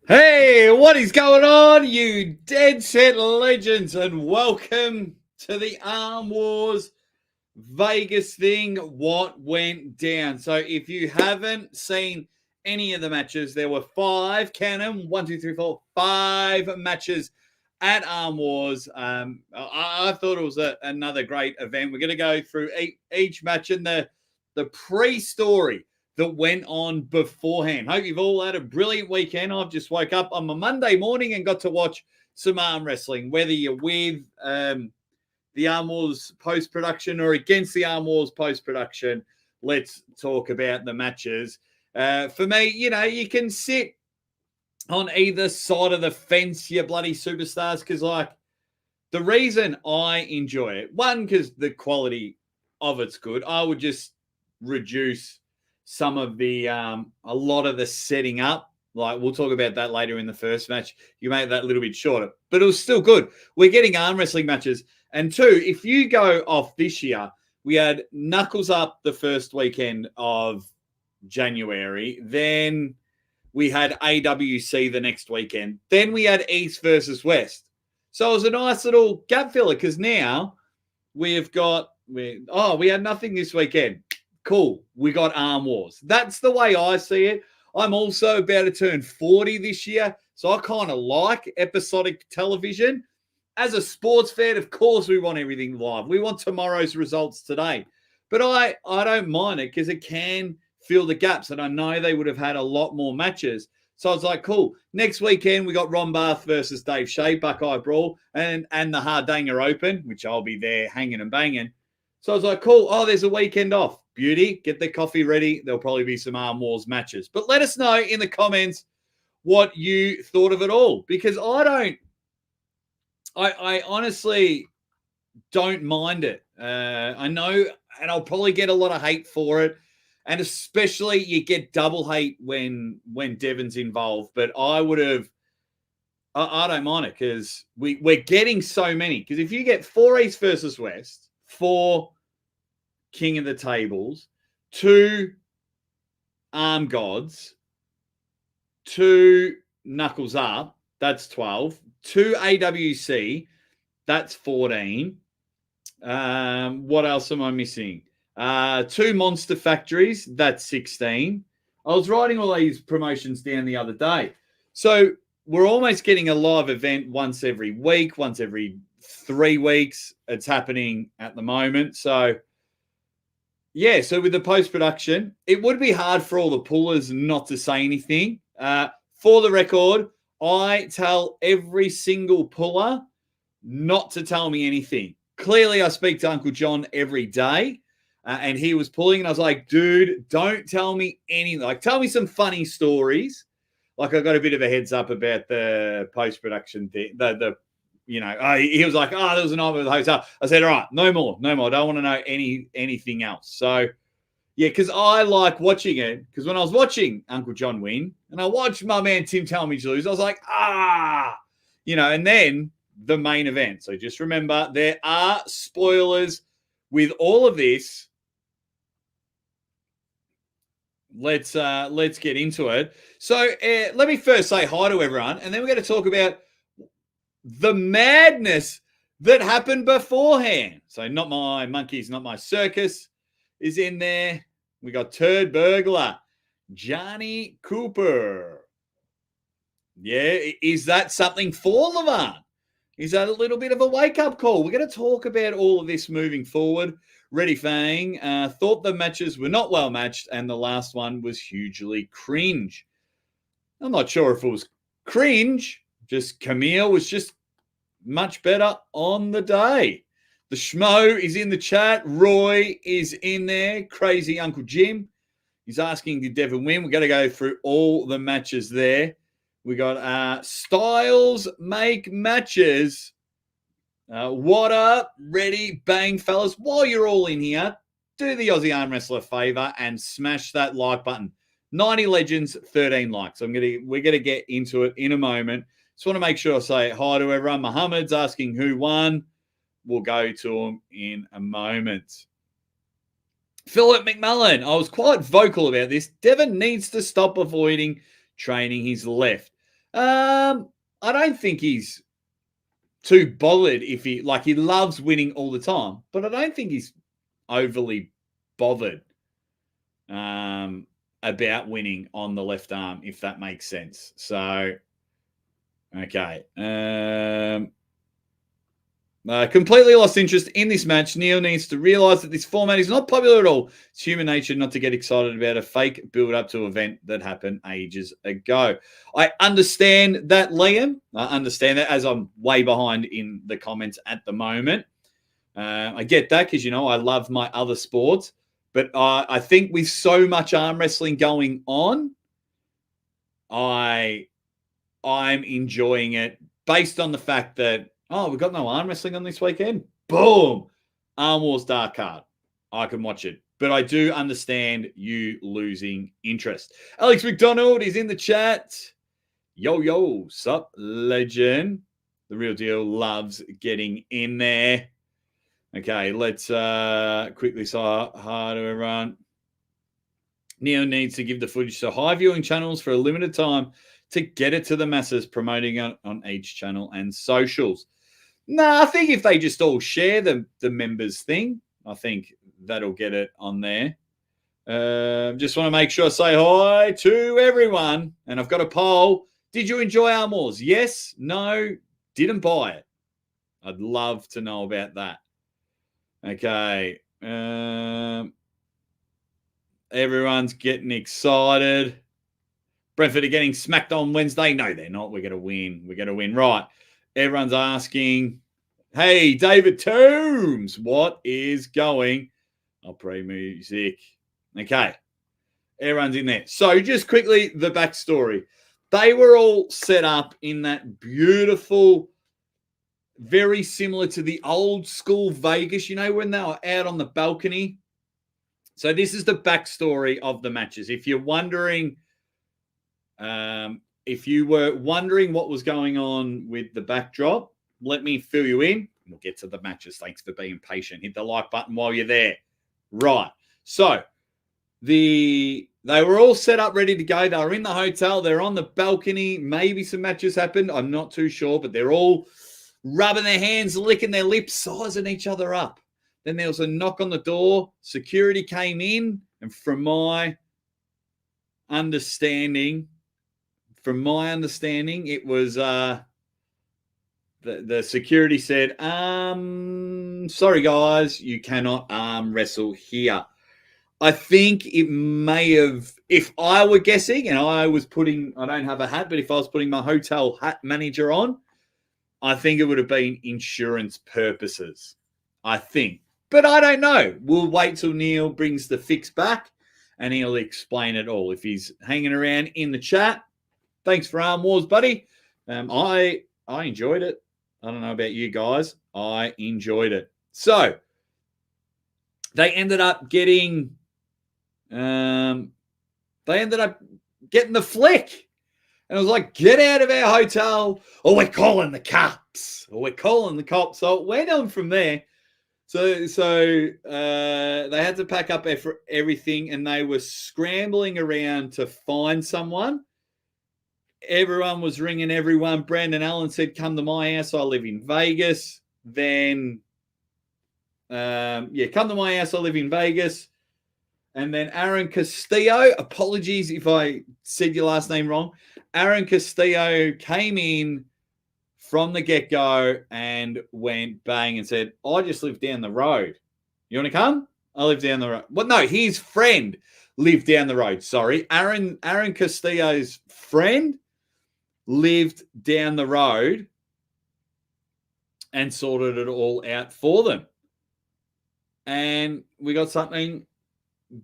Hey, what is going on, you dead set legends, and welcome to the Armwars Vegas thing. What went down? So, if you haven't seen any of the matches, there were five, count them, 1, 2, 3, 4, 5 matches at Armwars. I thought it was another great event. We're going to go through each match and the pre-story that went on beforehand. Hope you've all had a brilliant weekend. I've just woke up on my Monday morning and got to watch some arm wrestling, whether you're with the Arm Wars post-production or against the Arm Wars post-production. Let's talk about the matches. For me, you can sit on either side of the fence, you bloody superstars, because, the reason I enjoy it, one, because the quality of it's good. I would just reduce some of the a lot of the setting up. Like, we'll talk about that later in the first match. You make that a little bit shorter, but it was still good. We're getting arm wrestling matches. And two, if you go off this year, we had Knuckles Up the first weekend of January. Then we had AWC the next weekend. Then we had East versus West. So it was a nice little gap filler because now we had nothing this weekend. Cool. We got Arm Wars. That's the way I see it. I'm also about to turn 40 this year, so I kind of like episodic television. As a sports fan, of course, we want everything live. We want tomorrow's results today. But I don't mind it because it can fill the gaps, and I know they would have had a lot more matches. So I was like, cool. Next weekend, we got Ron Barth versus Dave Shea, Buckeye Brawl, and the Hardanger Open, which I'll be there hanging and banging. So I was like, cool. Oh, there's a weekend off. Beauty. Get the coffee ready. There'll probably be some Arm Wars matches. But let us know in the comments what you thought of it all. Because I honestly don't mind it. I know, and I'll probably get a lot of hate for it. And especially you get double hate when Devon's involved. But I don't mind it because we're getting so many. Because if you get 4 East versus West, 4 King of the Tables, 2 Arm Gods, 2 Knuckles Up, that's 12, 2 AWC, that's 14. What else am I missing? 2 Monster Factories, that's 16. I was writing all these promotions down the other day. So we're almost getting a live event once every week, once every 3 weeks. It's happening at the moment. So, yeah, so with the post-production, it would be hard for all the pullers not to say anything. For the record, I tell every single puller not to tell me anything. Clearly, I speak to Uncle John every day, and he was pulling, and I was like, dude, don't tell me anything. Like, tell me some funny stories. Like, I got a bit of a heads up about the post-production thing, he was like, there was an night with the hotel. I said, all right, no more. I don't want to know anything else. So, yeah, because I like watching it. Because when I was watching Uncle John win, and I watched my man Tim tell me to lose, I was like, and then the main event. So just remember, there are spoilers with all of this. Let's get into it. So let me first say hi to everyone, and then we're going to talk about the madness that happened beforehand. So not my monkeys, not my circus is in there. We got Turd Burglar, Johnny Cooper. Yeah, is that something for Levant? Is that a little bit of a wake-up call? We're going to talk about all of this moving forward. Reddy Fang thought the matches were not well matched, and the last one was hugely cringe. I'm not sure if it was cringe. Just Camille was just much better on the day. The Schmo is in the chat. Roy is in there. Crazy Uncle Jim. He's asking, did Devon win? We're going to go through all the matches there. We got Styles Make Matches. What up? Ready? Bang, fellas. While you're all in here, do the Aussie Arm Wrestler a favor and smash that like button. 90 legends, 13 likes. We're gonna get into it in a moment. Just want to make sure I say hi to everyone. Muhammad's asking who won. We'll go to him in a moment. Philip McMullen, I was quite vocal about this. Devon needs to stop avoiding training his left. I don't think he's too bothered if he loves winning all the time, but I don't think he's overly bothered about winning on the left arm, if that makes sense. So, okay. Completely lost interest in this match. Neil needs to realize that this format is not popular at all. It's human nature not to get excited about a fake build-up to an event that happened ages ago. I understand that, Liam. I understand that, as I'm way behind in the comments at the moment. I get that because, I love my other sports. But I think with so much arm wrestling going on, I'm enjoying it based on the fact that, we've got no arm wrestling on this weekend. Boom. Armwars Dark Card. I can watch it. But I do understand you losing interest. Alex McDonald is in the chat. Yo, sup, legend. The real deal loves getting in there. Okay, let's quickly say hi to everyone. Neo needs to give the footage to high viewing channels for a limited time to get it to the masses, promoting it on each channel and socials. I think if they just all share the members thing, I think that'll get it on there. Just want to make sure I say hi to everyone. And I've got a poll. Did you enjoy Armwars? Yes, no, didn't buy it. I'd love to know about that. Okay. Everyone's getting excited. Brentford are getting smacked on Wednesday. No, they're not. We're going to win. We're going to win. Right. Everyone's asking, hey, David Toombs, what is going? I'll play music. Okay. Everyone's in there. So just quickly, the backstory. They were all set up in that beautiful, very similar to the old school Vegas, when they were out on the balcony. So this is the backstory of the matches. If you're wondering, if you were wondering what was going on with the backdrop, let me fill you in. We'll get to the matches. Thanks for being patient. Hit the like button while you're there. Right. So they were all set up, ready to go. They were in the hotel. They're on the balcony. Maybe some matches happened. I'm not too sure, but they're all rubbing their hands, licking their lips, sizing each other up. Then there was a knock on the door. Security came in, and from my understanding, it was the security said, sorry guys, you cannot arm wrestle here. I think it may have, if I were guessing, and I don't have a hat, but if I was putting my hotel hat manager on, I think it would have been insurance purposes. I think. But I don't know. We'll wait till Neil brings the fix back and he'll explain it all. If he's hanging around in the chat, thanks for Armwars, buddy. I enjoyed it. I don't know about you guys. I enjoyed it. So they ended up getting the flick. And I was like, get out of our hotel, or we're calling the cops. So it went on from there. So they had to pack up everything, and they were scrambling around to find someone. Everyone was ringing everyone. Brandon Allen said, come to my house. I live in Vegas. Then, come to my house. I live in Vegas. And then Aaron Castillo, apologies if I said your last name wrong. Aaron Castillo came in from the get-go and went bang and said, I just live down the road. You want to come? I live down the road. Well, no, his friend lived down the road. Sorry. Aaron Castillo's friend lived down the road and sorted it all out for them. And we got something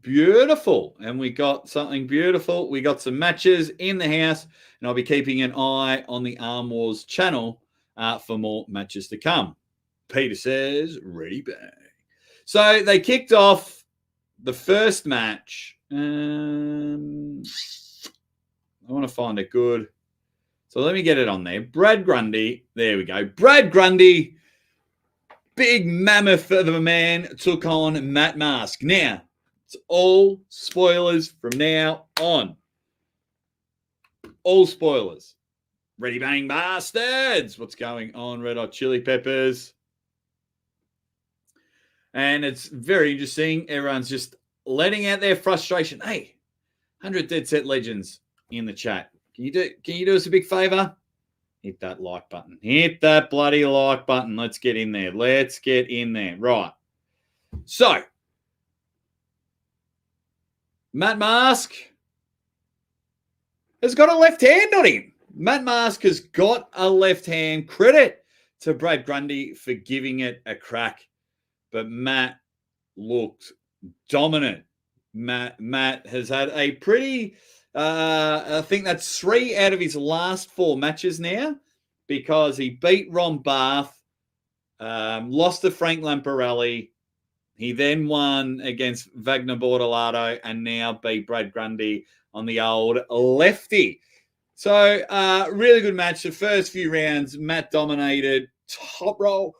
beautiful. We got some matches in the house, and I'll be keeping an eye on the Armwars channel for more matches to come. Peter says, ready, bang. So they kicked off the first match. I want to find it good. So let me get it on there. Brad Grundy. There we go. Brad Grundy, big mammoth of a man, took on Matt Mask. Now, it's all spoilers from now on. All spoilers. Ready Bang Bastards. What's going on, Red Hot Chili Peppers? And it's very interesting. Everyone's just letting out their frustration. Hey, 100 Dead Set Legends in the chat. Can you do us a big favor? Hit that like button. Hit that bloody like button. Let's get in there. Let's get in there. Right. So, Matt Mask has got a left hand on him. Matt Mask has got a left hand. Credit to Brad Grundy for giving it a crack. But Matt looked dominant. Matt has had a pretty, I think that's 3 out of his last 4 matches now, because he beat Ron Barth, lost to Frank Lamparelli. He then won against Wagner Bortolato and now beat Brad Grundy on the old lefty. So, really good match. The first few rounds, Matt dominated. Top roll.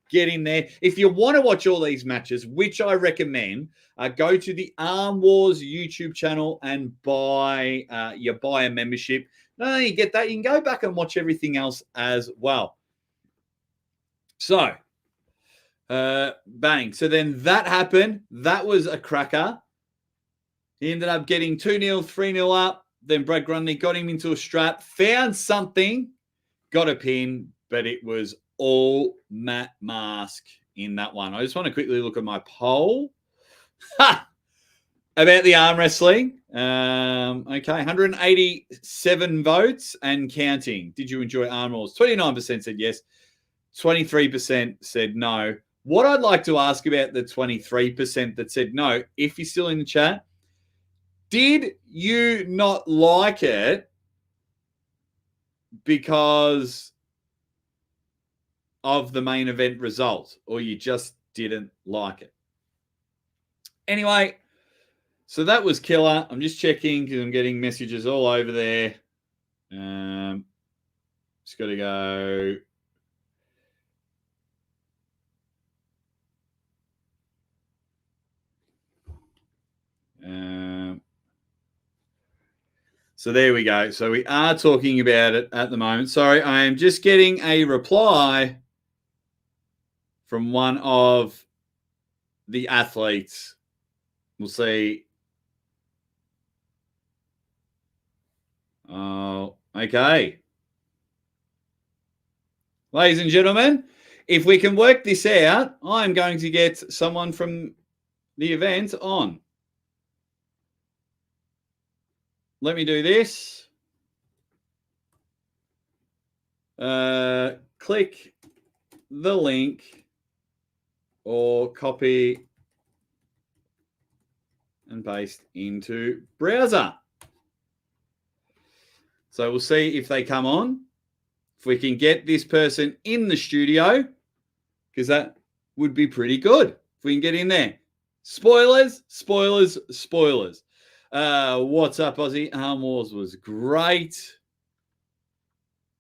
Get in there. If you want to watch all these matches, which I recommend, go to the Armwars YouTube channel and buy a membership. Not only you get that, you can go back and watch everything else as well. So, bang. So then that happened. That was a cracker. He ended up getting 2-0, 3-0 up. Then Brad Grundy got him into a strap, found something, got a pin, but it was all Matt Mask in that one. I just want to quickly look at my poll about the arm wrestling. Okay, 187 votes and counting. Did you enjoy arm wars? 29% said yes. 23% said no. What I'd like to ask about the 23% that said no, if you're still in the chat, did you not like it because of the main event result, or you just didn't like it? Anyway, so that was killer. I'm just checking because I'm getting messages all over there. Just got to go. So there we go. So we are talking about it at the moment. Sorry, I am just getting a reply from one of the athletes. We'll see. Oh, okay. Ladies and gentlemen, if we can work this out, I'm going to get someone from the event on. Let me do this. Click the link or copy and paste into browser. So we'll see if they come on. If we can get this person in the studio, because that would be pretty good if we can get in there. Spoilers, spoilers, spoilers. What's up, Aussie? Armwars was great.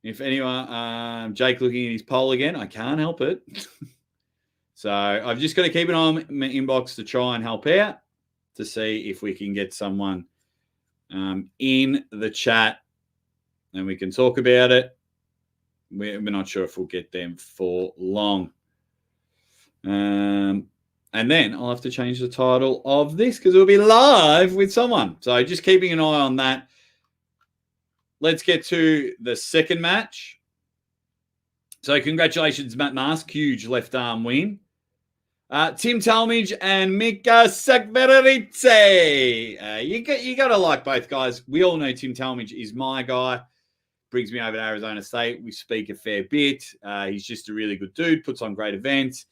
If anyone, Jake looking at his poll again, I can't help it. So I've just got to keep an eye on my inbox to try and help out to see if we can get someone in the chat and we can talk about it. We're not sure if we'll get them for long. And then I'll have to change the title of this because we'll be live with someone. So just keeping an eye on that. Let's get to the second match. So congratulations, Matt Mask. Huge left arm win. Tim Talage and Mika Sakveritse. You got to like both guys. We all know Tim Talage is my guy. Brings me over to Arizona State. We speak a fair bit. He's just a really good dude. Puts on great events.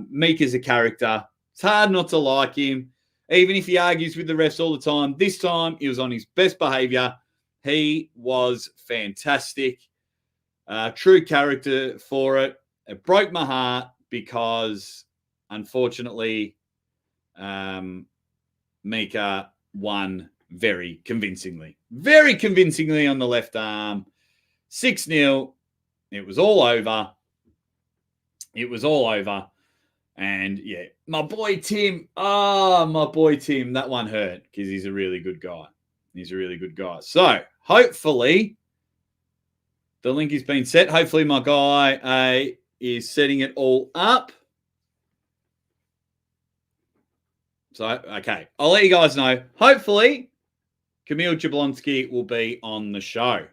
Mika's a character. It's hard not to like him. Even if he argues with the refs all the time. This time, he was on his best behavior. He was fantastic. True character for it. It broke my heart because, unfortunately, Mika won very convincingly. Very convincingly on the left arm. 6-0. It was all over. It was all over. And, yeah, my boy Tim. Oh, my boy Tim. That one hurt because he's a really good guy. He's a really good guy. So, hopefully the link is being set. Hopefully my guy is setting it all up. So, okay, I'll let you guys know. Hopefully, Kamil Jablonski will be on the show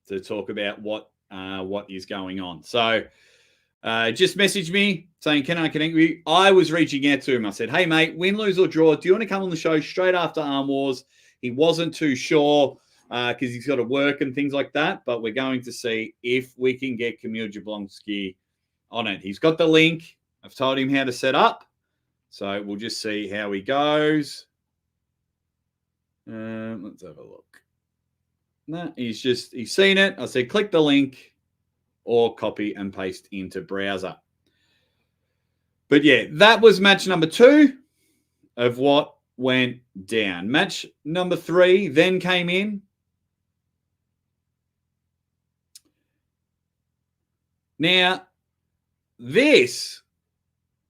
to talk about what is going on. So, just message me saying, can I connect with you? I was reaching out to him. I said, hey, mate, win, lose, or draw. Do you want to come on the show straight after Armwars? He wasn't too sure because he's got to work and things like that. But we're going to see if we can get Kamil Jablonski on it. He's got the link. I've told him how to set up. So we'll just see how he goes. Let's have a look. No, he's seen it. I said, click the link or copy and paste into browser. But yeah, that was match number 2 of what went down. Match number 3 then came in. Now, this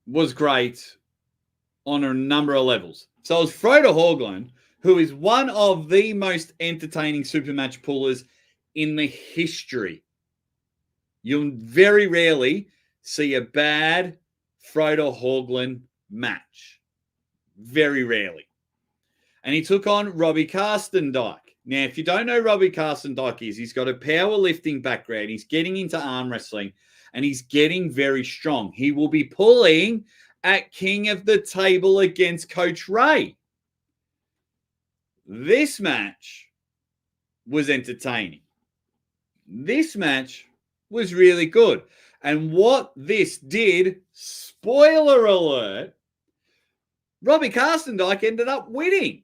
was great on a number of levels. So it was Frodo Haugland, who is one of the most entertaining super match pullers in the history. You'll very rarely see a bad Frodo Haugland match. Very rarely. And he took on Robbie Carstendike. Now, if you don't know Robbie Carstendike is, he's got a powerlifting background. He's getting into arm wrestling, and he's getting very strong. He will be pulling at King of the Table against Coach Ray. This match was entertaining. This match was really good. And what this did, spoiler alert, Robbie Carstendike ended up winning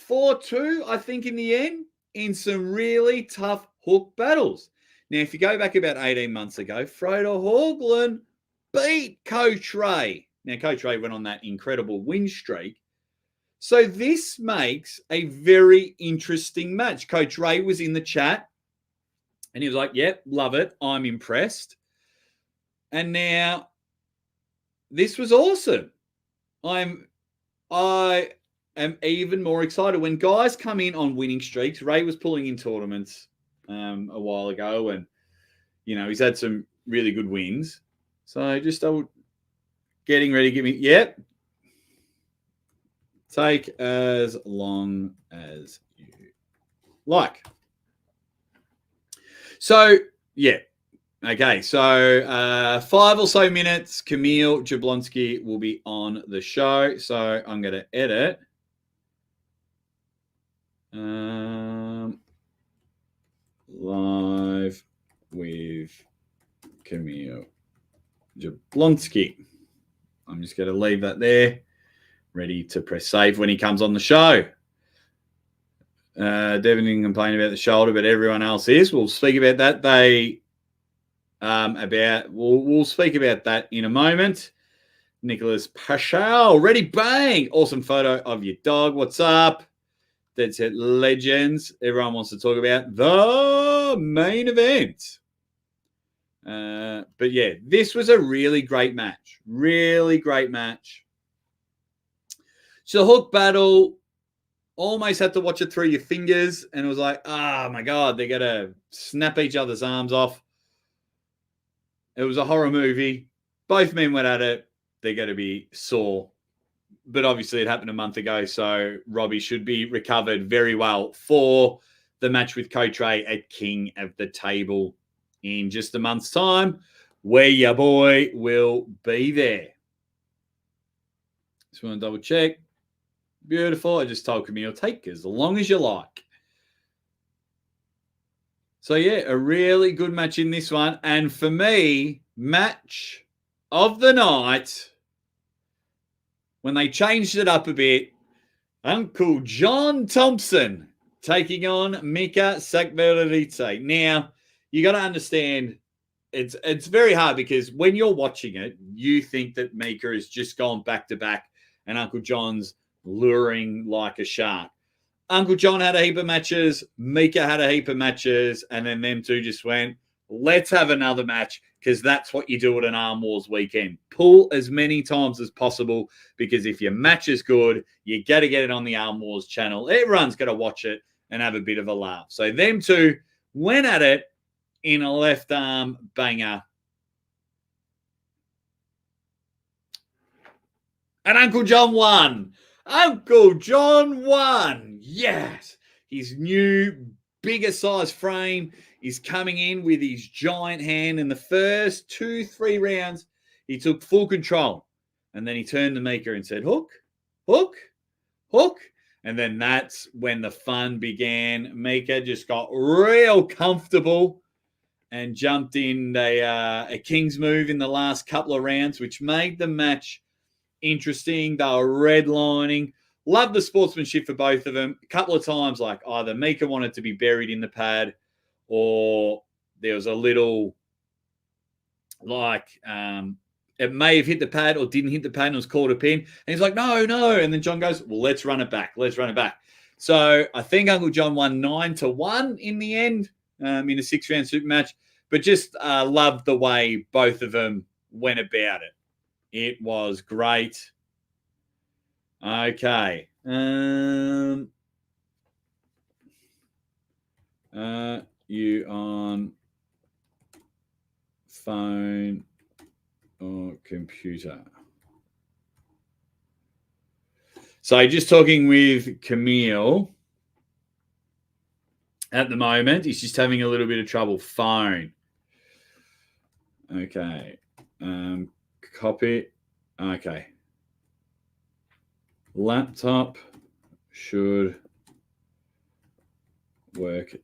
4-2, I think, in the end, in some really tough hook battles. Now, if you go back about 18 months ago, Frodo Haugland beat Coach Ray. Now, Coach Ray went on that incredible win streak. So this makes a very interesting match. Coach Ray was in the chat, and he was like, yep, love it. I'm impressed. And now, this was awesome. I am even more excited. When guys come in on winning streaks, Ray was pulling in tournaments a while ago, and, you know, he's had some really good wins. So just getting ready to give me, yep. Take as long as you like. So, yeah. Okay, so 5 or so minutes, Kamil Jablonski will be on the show. So I'm going to edit. Live with Kamil Jablonski. I'm just going to leave that there. Ready to press save when he comes on the show. Devon didn't complain about the shoulder, but everyone else is. We'll speak about that. We'll speak about that in a moment. Nicholas Paschal, ready, bang! Awesome photo of your dog. What's up? That's it, legends. Everyone wants to talk about the main event. But yeah, this was a really great match. Really great match. So the hook battle, almost had to watch it through your fingers, and it was like, oh my God, they're going to snap each other's arms off. It was a horror movie. Both men went at it. They're going to be sore. But obviously it happened a month ago, so Robbie should be recovered very well for the match with Coach Ray at King of the Table in just a month's time, where your boy will be there. Just want to double check. Beautiful. I just told Camille, take as long as you like. So, yeah, a really good match in this one. And for me, match of the night, when they changed it up a bit, Uncle John Thompson taking on Mika Sakveridze. Now, you got to understand, it's very hard because when you're watching it, you think that Mika has just gone back-to-back and Uncle John's luring like a shark. Uncle John had a heap of matches. Mika had a heap of matches. And then them two just went, let's have another match, because that's what you do at an Arm Wars weekend. Pull as many times as possible, because if your match is good, you got to get it on the Arm Wars channel. Everyone's got to watch it and have a bit of a laugh. So them two went at it in a left arm banger. And Uncle John won. Uncle John won. Yes. His new, bigger size frame is coming in with his giant hand. In the first 2-3 rounds, he took full control. And then he turned to Mika and said, hook, hook, hook. And then that's when the fun began. Mika just got real comfortable and jumped in a king's move in the last couple of rounds, which made the match interesting. They were redlining. Love the sportsmanship for both of them. A couple of times, like either Mika wanted to be buried in the pad, or there was a little like it may have hit the pad or didn't hit the pad and was called a pin. And he's like, no, no. And then John goes, well, let's run it back. Let's run it back. So I think Uncle John won 9-1 in the end in a 6-round super match. But just loved the way both of them went about it. It was great. Okay. You on phone or computer? So just talking with Camille at the moment. He's just having a little bit of trouble. Phone. Okay. Copy. Okay. Laptop should work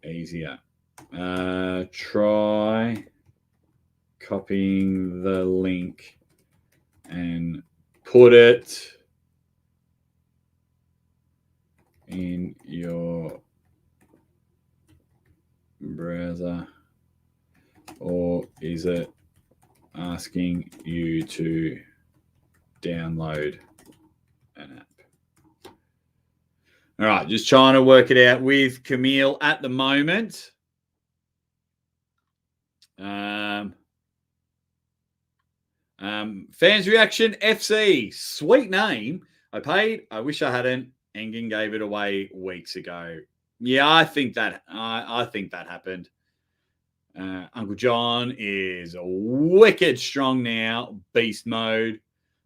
easier. Try copying the link and put it in your browser, or is it asking you to download an app? All right, just trying to work it out with Camille at the moment. Fans reaction FC, sweet name. I paid. I wish I hadn't. Engen gave it away weeks ago. Yeah, I think that happened. Uncle John is wicked strong now, beast mode.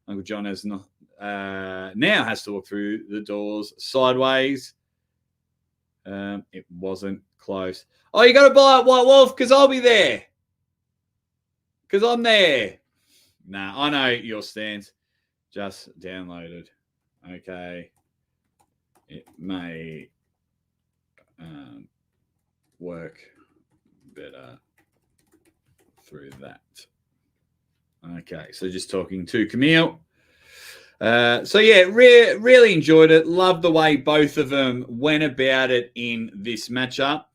Uncle John has not now has to walk through the doors sideways. It wasn't close. Oh, you got to buy it, White Wolf, because I'll be there. Because I'm there. Nah, I know your stance. Just downloaded. Okay. It may work better through that. Okay, so just talking to Camille. So yeah, really enjoyed it. Love the way both of them went about it in this matchup.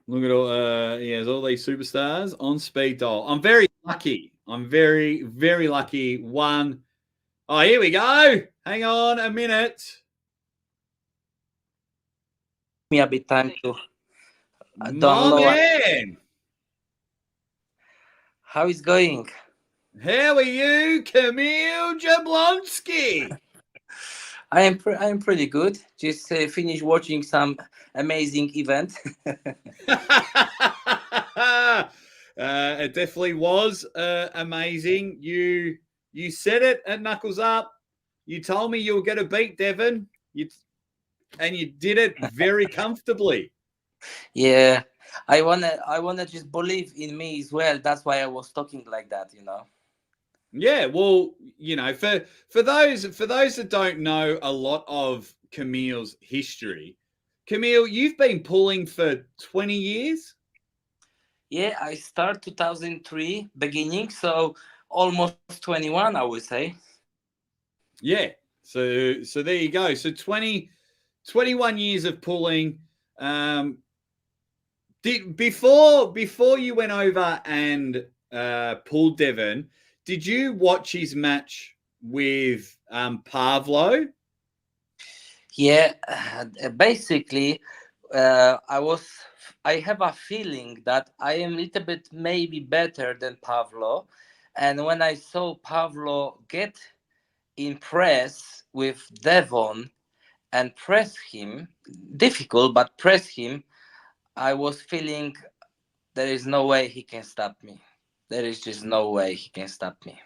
Look at all, he has all these superstars on speed dial. I'm very lucky. I'm very, very lucky. One. Oh, here we go. Hang on a minute. Me a bit time to download. Man. How is going? How are you, Kamil Jablonski? I am pretty good. Just finished watching some amazing event. It definitely was amazing. You said it at Knuckles Up. You told me you were going to beat Devon, and you did it very comfortably. Yeah, I wanna just believe in me as well. That's why I was talking like that, you know. Yeah, well, you know, for those that don't know a lot of Camille's history, Camille, you've been pulling for 20 years? Yeah, I start 2003 beginning, so almost 21, I would say. Yeah. So there you go. So 21 years of pulling. Before you went over and pulled Devon, did you watch his match with Pavlo. Yeah, basically, I have a feeling that I am a little bit maybe better than Pavlo, and when I saw Pavlo get impressed with Devon and press him, difficult but press him, I was feeling there is no way he can stop me. There is just no way he can stop me.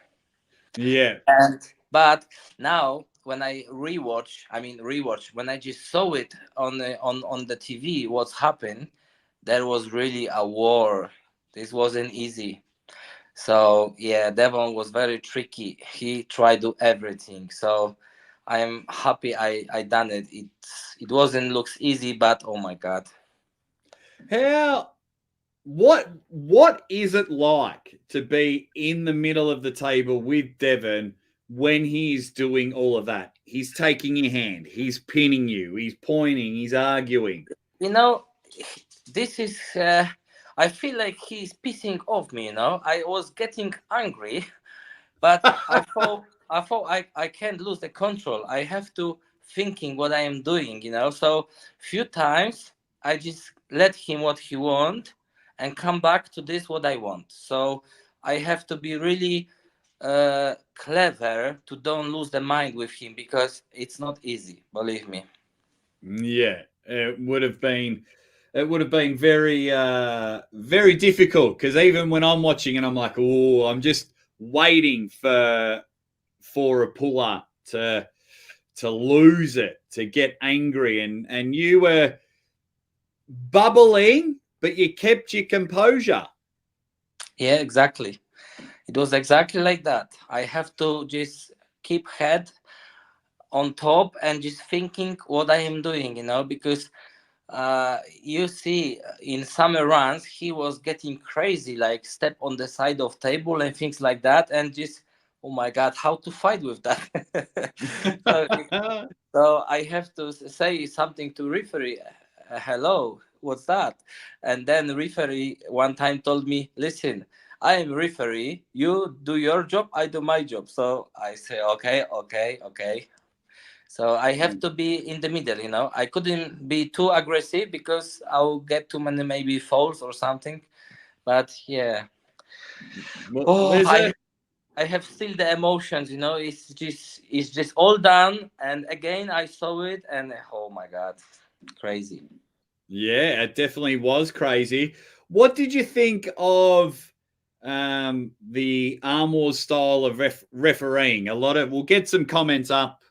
Yeah. And but now when I rewatch when I just saw it on the TV what's happened, there was really a war. This wasn't easy. So yeah, Devon was very tricky. He tried to do everything. So I am happy I done it. It wasn't looks easy, but oh my god. How what is it like to be in the middle of the table with Devon when he's doing all of that? He's taking your hand, he's pinning you, he's pointing, he's arguing. You know, this is. I feel like he's pissing off me. I was getting angry, but I can't lose the control. I have to thinking what I am doing. So few times I just let him what he want and come back to this what I want. So I have to be really clever to don't lose the mind with him because it's not easy. Believe me. Yeah, it would have been very very difficult because even when I'm watching and I'm like, oh, I'm just waiting for a puller to lose it, to get angry, and you were bubbling, but you kept your composure. Yeah, exactly. It was exactly like that. I have to just keep head on top and just thinking what I am doing, because you see in summer runs he was getting crazy, like step on the side of table and things like that, and just oh my god, how to fight with that? so, so I have to say something to referee. Hello, what's that? And then referee one time told me, listen, I am referee, you do your job, I do my job. So I say okay, okay, okay. So I have to be in the middle, I couldn't be too aggressive because I'll get too many maybe falls or something. But yeah. Well, Oh, there's a I have still the emotions, it's just all done. And again I saw it and oh my god, crazy. Yeah, it definitely was crazy. What did you think of the Armwars style of refereeing? A lot of we'll get some comments up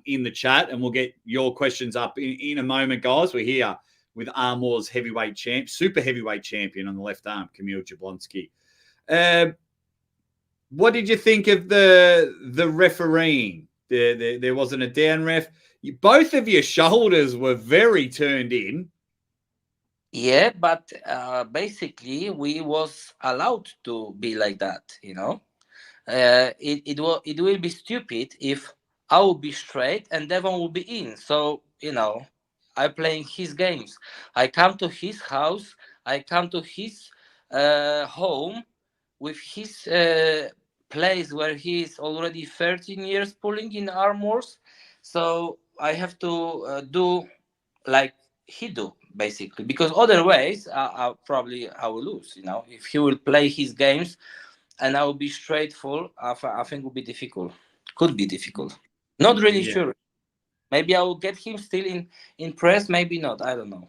in the chat, and we'll get your questions up in a moment, guys. We're here with Armwars heavyweight champ, super heavyweight champion on the left arm, Kamil Jablonski. What did you think of the refereeing? There wasn't a down ref. Both of your shoulders were very turned in. Yeah, but basically we was allowed to be like that, it will be stupid if I will be straight and Devon will be in. So I playing his games. I come to his house. I come to his home with his place where he is already 13 years pulling in Armwars. So I have to do like he do basically because otherwise I will lose. If he will play his games and I will be straightful, I think will be difficult. Could be difficult. Not really Yeah. sure. Maybe I will get him still in press. Maybe not. I don't know.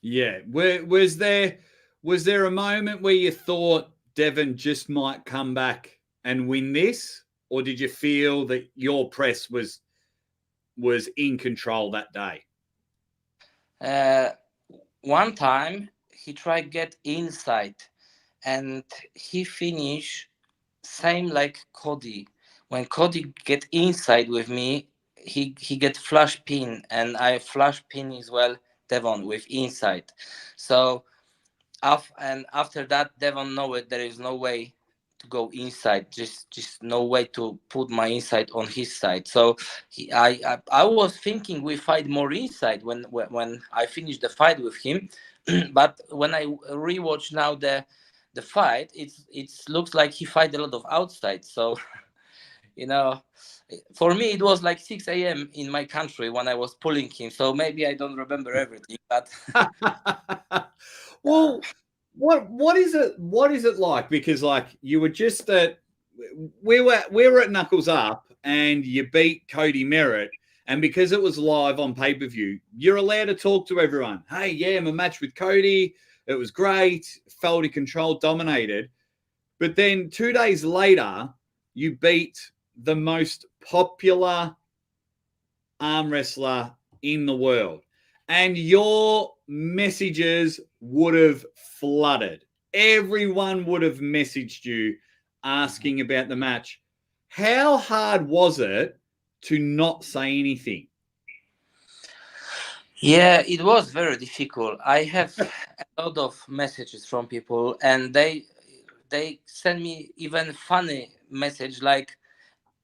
Yeah. Was there a moment where you thought Devon just might come back and win this, or did you feel that your press was in control that day? Uh, One time he tried get inside, and he finish same like Cody. When Cody get inside with me, he get flash pin, and I flash pin as well. Devon with inside, so and after that Devon know it there is no way to go inside, just no way to put my inside on his side. So I was thinking we fight more inside when I finished the fight with him. But when I rewatch now the fight, it looks like he fight a lot of outside. So you know, for me it was like 6 a.m. in my country when I was pulling him. So maybe I don't remember everything, but Well, what is it? What is it like? Because like you were just at we were at Knuckles Up and you beat Cody Merritt. And because it was live on pay per view, you're allowed to talk to everyone. Hey, yeah, my match with Cody, it was great. Felt in control, dominated. But then 2 days later, you beat the most popular arm wrestler in the world. And your messages would have flooded. Everyone would have messaged you asking about the match. How hard was it to not say anything? yeah, it was very difficult. I have a lot of messages from people, and they send me even funny message like,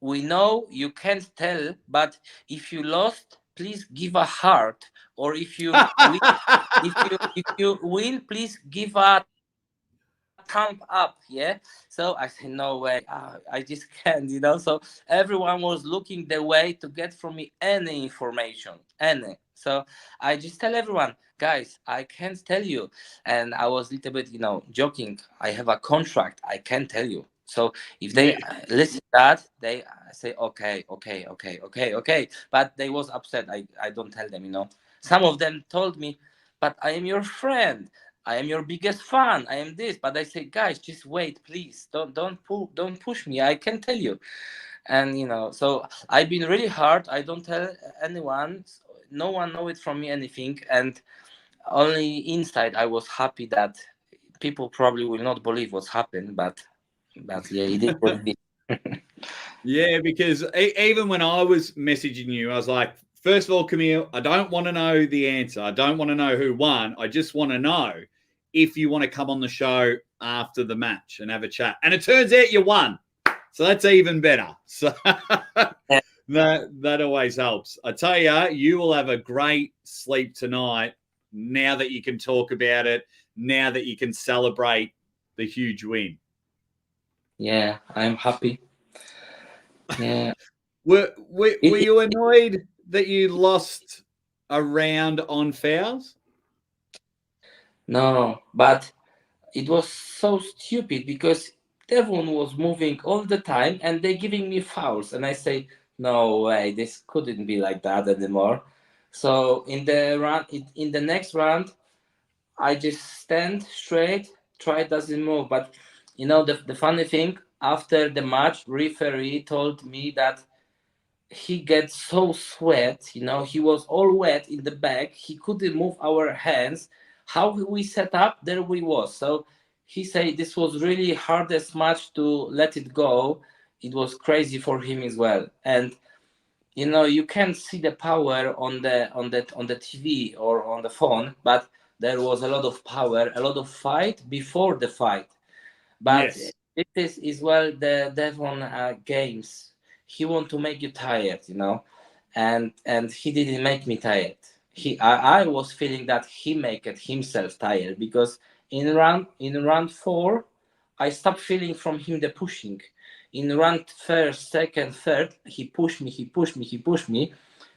"We know you can't tell, but if you lost, please give a heart, or if you win, please give a thumb up." Yeah. So I said, no way, I just can't. So everyone was looking the way to get from me any information, any. So I just tell everyone, guys, I can't tell you. And I was a little bit, joking. I have a contract, I can't tell you. So if they Yeah. listen that, they say, okay, okay, okay, okay, okay. But they was upset. I don't tell them. Some of them told me, but I am your friend, I am your biggest fan, I am this. But I say, guys, just wait, please. Don't push me. I can tell you. And so I've been really hard. I don't tell anyone. No one know it from me anything. And only inside I was happy that people probably will not believe what's happened, but yeah, it is what it is. Yeah, because even when I was messaging you, I was like, first of all, Camille, I don't want to know the answer. I don't want to know who won. I just want to know if you want to come on the show after the match and have a chat. And it turns out you won. So that's even better. So that always helps. I tell you, you will have a great sleep tonight now that you can talk about it, now that you can celebrate the huge win. Yeah, I'm happy. Yeah. Were you annoyed that you lost a round on fouls? No, but it was so stupid because Devon was moving all the time and they giving me fouls, and I say, no way, this couldn't be like that anymore. So in the next round, I just stand straight, try doesn't move. But the funny thing, after the match, referee told me that he gets so sweat, he was all wet in the back, he couldn't move our hands. How we set up, there we was. So he said this was really hardest match to let it go. It was crazy for him as well. And you can see the power on the TV or on the phone, but there was a lot of power, a lot of fight before the fight. But Yes. this is as well the Devon games. He want to make you tired, and he didn't make me tired. I was feeling that he make it himself tired because in round four, I stopped feeling from him the pushing. In round first, second, third, he pushed me, he pushed me, he pushed me,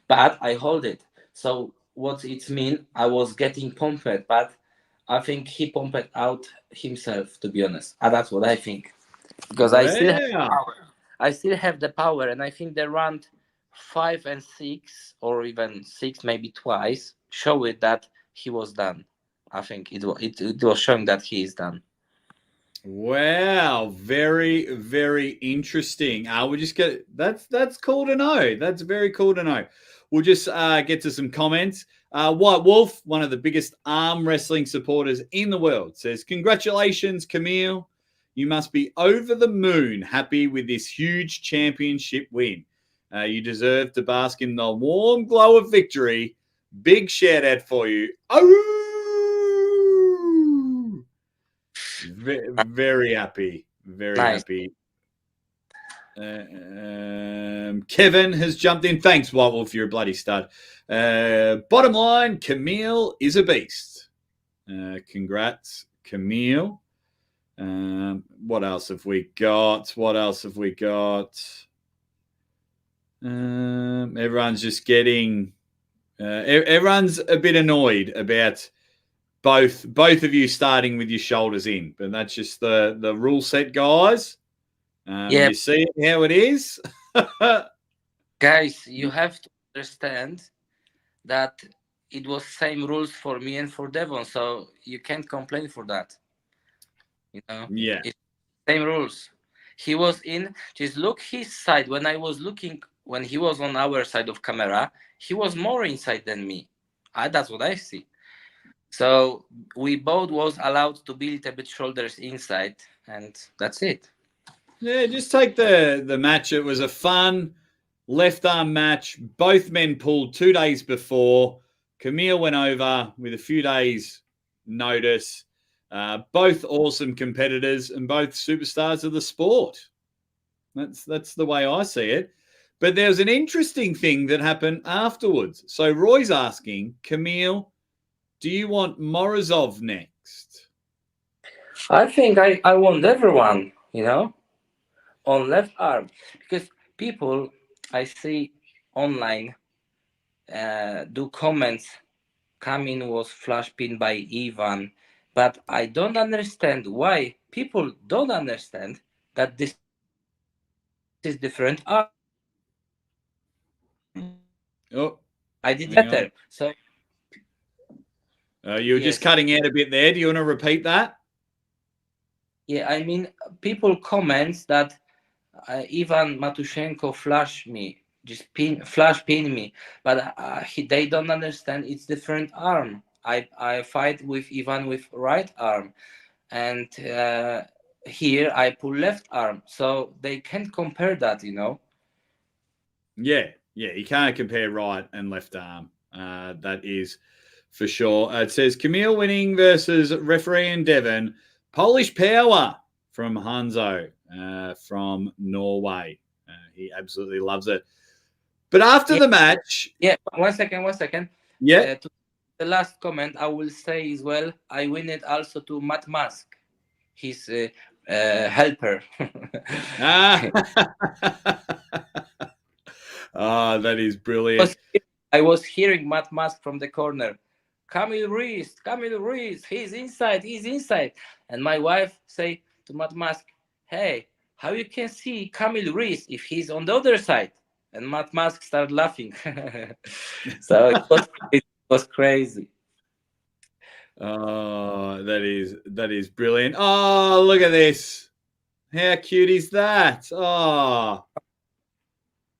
but I hold it. So what it mean? I was getting pumped, but I think he pumped out himself, to be honest. That's what I think. Because Wow. I still have the power, and I think the round 5 and 6, or even 6, maybe twice, show it that he was done. I think it was showing that he is done. Wow. Very, very interesting. We just get that's cool to know. That's very cool to know. We'll just get to some comments. White Wolf, one of the biggest arm wrestling supporters in the world, says, congratulations, Camille. You must be over the moon happy with this huge championship win. You deserve to bask in the warm glow of victory. Big shout out for you. Oh! Very happy. Very Nice. happy. Kevin has jumped in. Thanks, White Wolf. You're a bloody stud. Bottom line, Camille is a beast. Congrats, Camille. What else have we got? What else have we got? Everyone's just getting. Everyone's a bit annoyed about both of you starting with your shoulders in, but that's just the rule set, guys. Yeah, You see how it is. guys, you have to understand that it was same rules for me and for Devon, so you can't complain for that. You know, Yeah. it's same rules. He was in. Just look his side. When I was looking, when he was on our side of camera, he was more inside than me. That's what I see. So we both was allowed to build a bit shoulders inside, and that's it. Yeah, just take the match. It was a fun left arm match. Both men pulled 2 days before. Camille went over with a few days' notice. Both awesome competitors and both superstars of the sport. That's the way I see it. But there's an interesting thing that happened afterwards. So Roy's asking, Camille, do you want Morozov next? I think I want everyone, on left arm, because people I see online do comments. Kamil was flash pinned by Ivan, but I don't understand why people don't understand that this is different arm. Oh, I did hang on. better. So You were just yes, cutting out a bit there. Do you want to repeat that? yeah. I mean, people comments that Ivan Matushenko flash me, just flash pin me, but they don't understand it's different arm. I fight with Ivan with right arm, and here I pull left arm, so they can't compare that. Yeah, you can't compare right and left arm. That is for sure. It says Camille winning versus referee and Devon. Polish power from Hanzo from Norway. He absolutely loves it. But after Yeah, the match, yeah. 1 second. yeah. To the last comment, I will say as well. I win it also to Matt Mask, his helper. Ah. Oh, that is brilliant. I was hearing Matt Mask from the corner. Camille Ruiz, he's inside. And my wife say to Matt Mask, hey, how you can see Camille Ruiz if he's on the other side? And Matt Mask started laughing. So it was crazy. Oh, that is brilliant. Oh, look at this. How cute is that? Oh,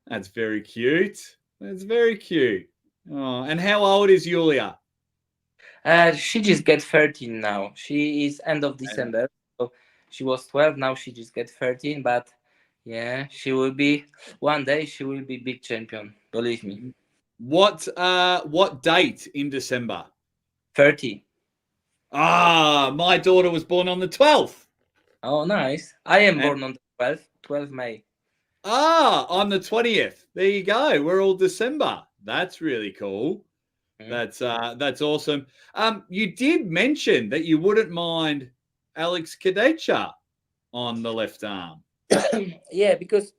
that's very cute. That's very cute. Oh, and how old is Yulia? She just get 13 now. She is end of December. So she was 12, now she just get 13, but yeah, she will be one day she will be big champion, believe me. What date in December? 30. Ah, my daughter was born on the 12th. Oh, nice. I am And born on the 12th May. on the 20th. There you go. We're all December. That's really cool. Mm. That's awesome. You did mention that you wouldn't mind Alex Kadecha on the left arm. Yeah, because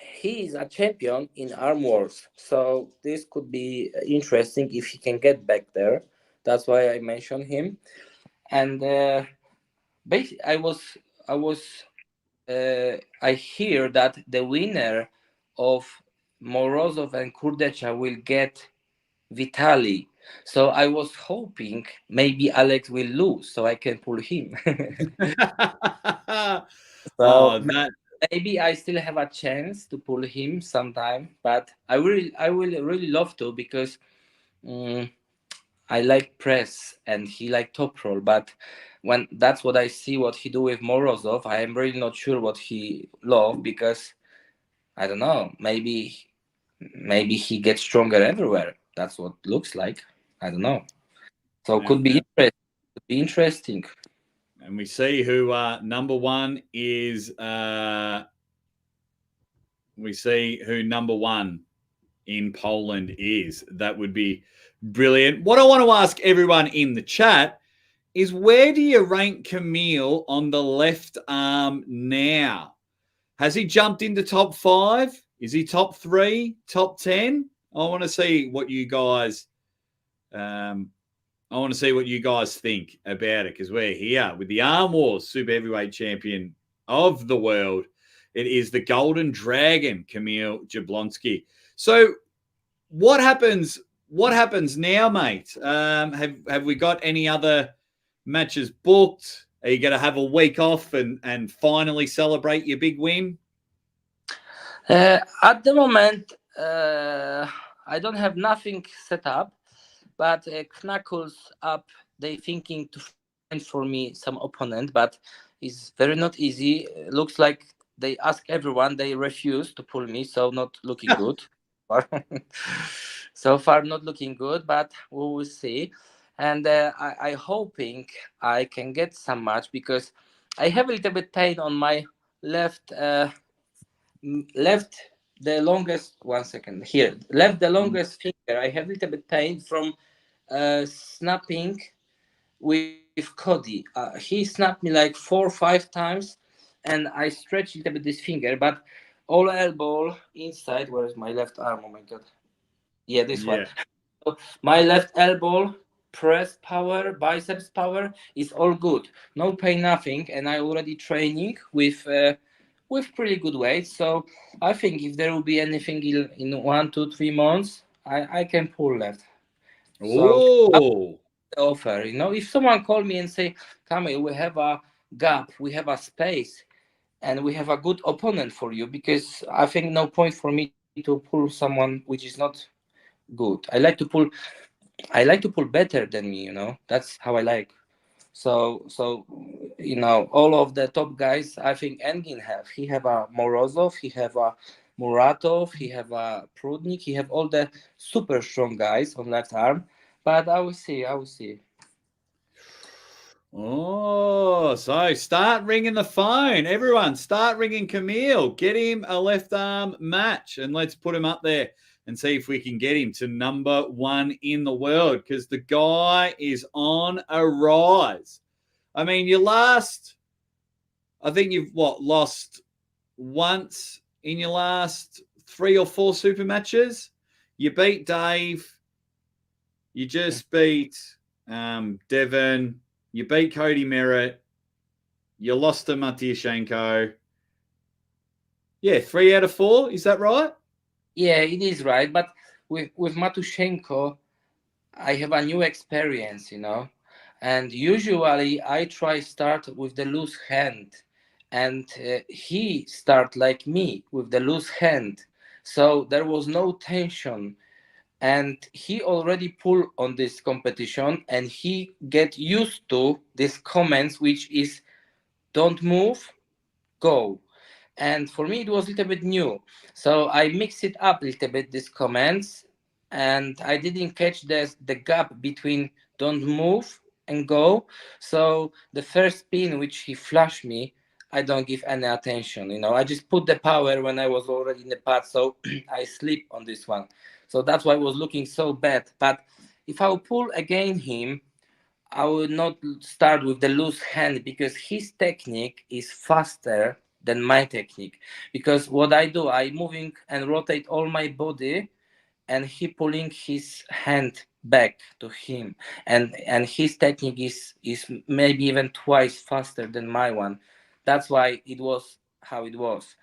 he is a champion in Armwars. So this could be interesting if he can get back there. That's why I mentioned him. And basically, I hear that the winner of Morozov and Kurdecha will get Vitali. So I was hoping maybe Alex will lose so I can pull him. So Oh, that maybe I still have a chance to pull him sometime, but I will really love to because um, I like press and he like top roll, but when that's what I see what he do with Morozov, I am really not sure what he love because I don't know. Maybe he gets stronger everywhere. That's what looks like. I don't know. So could be and, interesting. Could be interesting. and we see who number one is. We see who number one in Poland is. That would be brilliant. What I want to ask everyone in the chat is where do you rank Camille on the left arm now? Has he jumped into top 5? Is he top 3, top 10? I want to see what you guys. I want to see what you guys think about it because we're here with the Armwars Super Heavyweight Champion of the world. It is the Golden Dragon, Kamil Jablonski. So, what happens? What happens now, mate? Have we got any other matches booked? Are you going to have a week off and finally celebrate your big win? At the moment, I don't have nothing set up, but Knuckles up. They thinking to find for me some opponent, but it's very not easy. Looks like they ask everyone, they refuse to pull me, so not looking good. So far, not looking good, but we will see. And I hoping I can get some match because I have a little bit pain on my left. Left the longest 1 second here left the longest finger. I have a little bit pain from snapping with Cody. He snapped me like 4 or 5 times and I stretched a little bit this finger, but all elbow inside. Where is my left arm? Oh my god. Yeah, this one. Yeah. So my left elbow press power, biceps power is all good. No pain, nothing, and I already training with pretty good weight. So I think if there will be anything in 1, 2, 3 months, I can pull left. So Oh. the offer, if someone call me and say, Camille, we have a gap, we have a space, and we have a good opponent for you, because I think no point for me to pull someone which is not good. I like to pull better than me. That's how I like. So all of the top guys, I think Engin have. He have a Morozov, he have a Muratov, he have a Prudnik, he have all the super strong guys on left arm. But I will see. I will see. Oh, so start ringing the phone. Everyone, start ringing Camille. Get him a left arm match and let's put him up there and see if we can get him to number 1 in the world because the guy is on a rise. I mean, I think you've lost once in your last 3 or 4 super matches. You beat Dave. You just beat Devon. You beat Cody Merritt. You lost to Matyashenko. Yeah, 3 out of 4. Is that right? Yeah, it is right. But with Matushenko, I have a new experience, and usually I try start with the loose hand, and he start like me with the loose hand, so there was no tension, and he already pull on this competition, and he get used to these comments, which is don't move, go. And for me it was a little bit new, so I mixed it up a little bit, these comments, and I didn't catch the gap between don't move and go. So the first spin which he flashed me, I don't give any attention. I just put the power when I was already in the pad, so I sleep on this one. So that's why I was looking so bad. But if I will pull again him, I will not start with the loose hand, because his technique is faster than my technique. Because what I do, I moving and rotate all my body, and he pulling his hand back to him, and his technique is maybe even twice faster than my one. That's why it was how it was.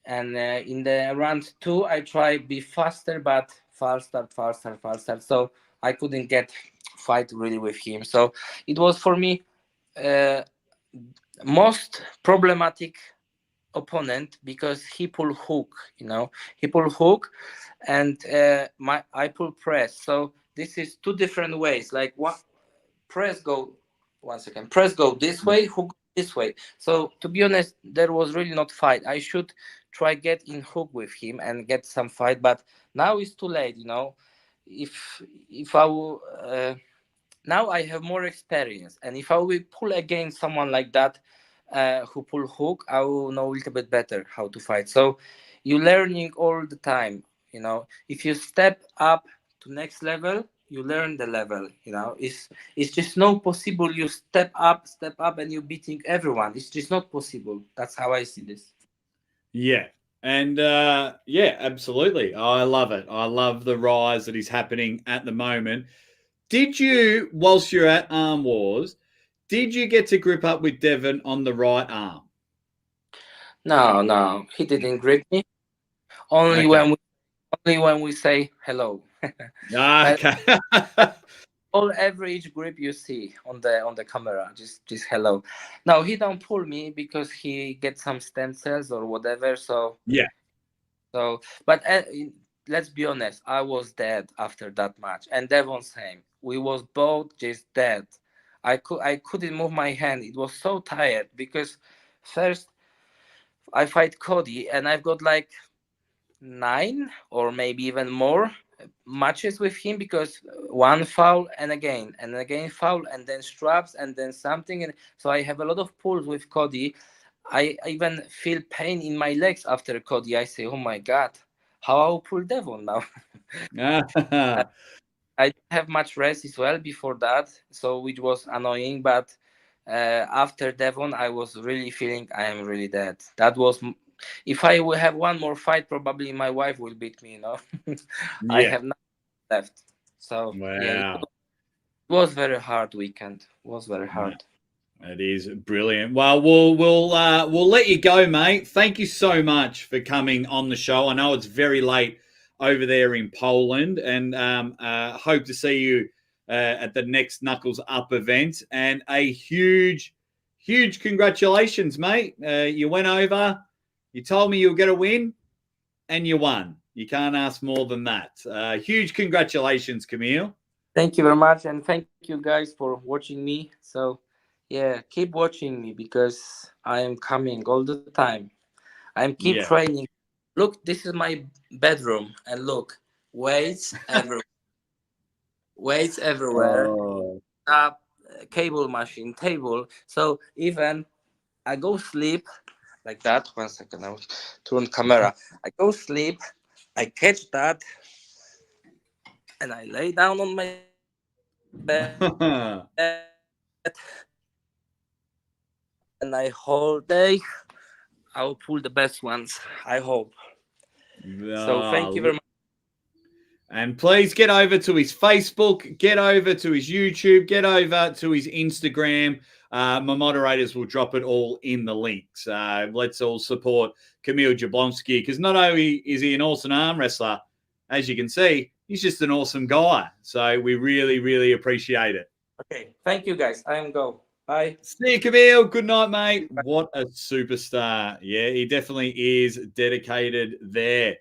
And in the round 2 I try be faster, but faster, so I couldn't get fight really with him. So it was for me uh, most problematic opponent, because he pull hook, he pull hook, and I pull press. So this is 2 different ways, like one press go 1 second, press go this way, hook this way. So to be honest, there was really not fight. I should try get in hook with him and get some fight, but now it's too late. If I will now I have more experience, and if I will pull against someone like that, who pull hook, I will know a little bit better how to fight. So you're learning all the time. If you step up to next level, you learn the level. It's just not possible. You step up, and you're beating everyone. It's just not possible. That's how I see this. Yeah, And yeah, absolutely. I love it. I love the rise that is happening at the moment. Did you, whilst you're at Armwars, did you get to grip up with Devon on the right arm? No, he didn't grip me. Only Okay. when we only when we say hello. But Okay. all average grip you see on the camera, just hello. No, he don't pull me because he gets some stem cells or whatever. Yeah. But let's be honest, I was dead after that match, and Devon same. We was both just dead. I couldn't move my hand. It was so tired because first I fight Cody, and I've got like 9 or maybe even more matches with him because one foul and again foul and then straps and then something, and so I have a lot of pulls with Cody. I even feel pain in my legs after Cody. I say, oh my god, how I'll pull Devon now. I didn't have much rest as well before that, so which was annoying. But after Devon, I was really feeling I am really dead. That was, if I will have one more fight, probably my wife will beat me. You know, I Yeah. have nothing left. So yeah, Wow. it was very hard weekend. It was very No, hard. it is brilliant. Well, we'll let you go, mate. Thank you so much for coming on the show. I know it's very late over there in Poland, and hope to see you at the next Knuckles Up event. And a huge congratulations, mate. You went over. You told me you were going to win, and you won. You can't ask more than that. Huge congratulations, Camille. Thank you very much, and thank you guys for watching me. So yeah, keep watching me because I am coming all the time. I'm keep Yeah. training. Look, this is my bedroom, and look, weights everywhere. Weights everywhere. Oh. Up, cable machine, table. So even I go sleep like that. 1 second, I will turn camera. I go sleep. I catch that, and I lay down on my bed. And I hold day. I'll pull the best ones. I hope. So thank you very much. And please get over to his Facebook, get over to his YouTube, get over to his Instagram. My moderators will drop it all in the links. Let's all support Kamil Jablonski because not only is he an awesome arm wrestler, as you can see, he's just an awesome guy. So we really appreciate it. Okay, thank you guys. I am go. Bye. See you, Camille. Good night, mate. What a superstar. Yeah, he definitely is dedicated there.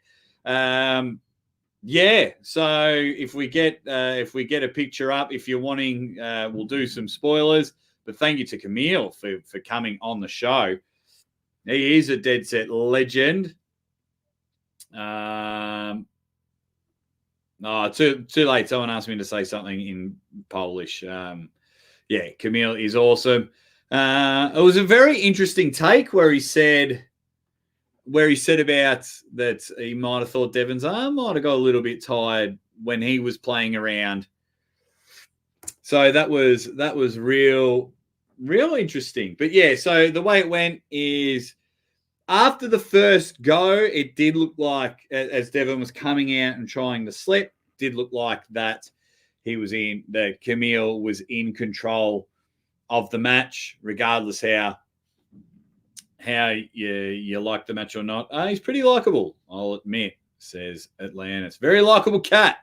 Yeah, so if we get a picture up, if you're wanting, we'll do some spoilers. But thank you to Camille for coming on the show. He is a dead set legend. No, too late. Someone asked me to say something in Polish. Yeah, Camille is awesome. It was a very interesting take where he said about that he might have thought Devon's arm might have got a little bit tired when he was playing around. So that was real interesting. But yeah, so the way it went is after the first go, it did look like as Devon was coming out and trying to slip, did look like that Camille was in control of the match, regardless how you like the match or not. He's pretty likable, I'll admit, says Atlantis. Very likable cat.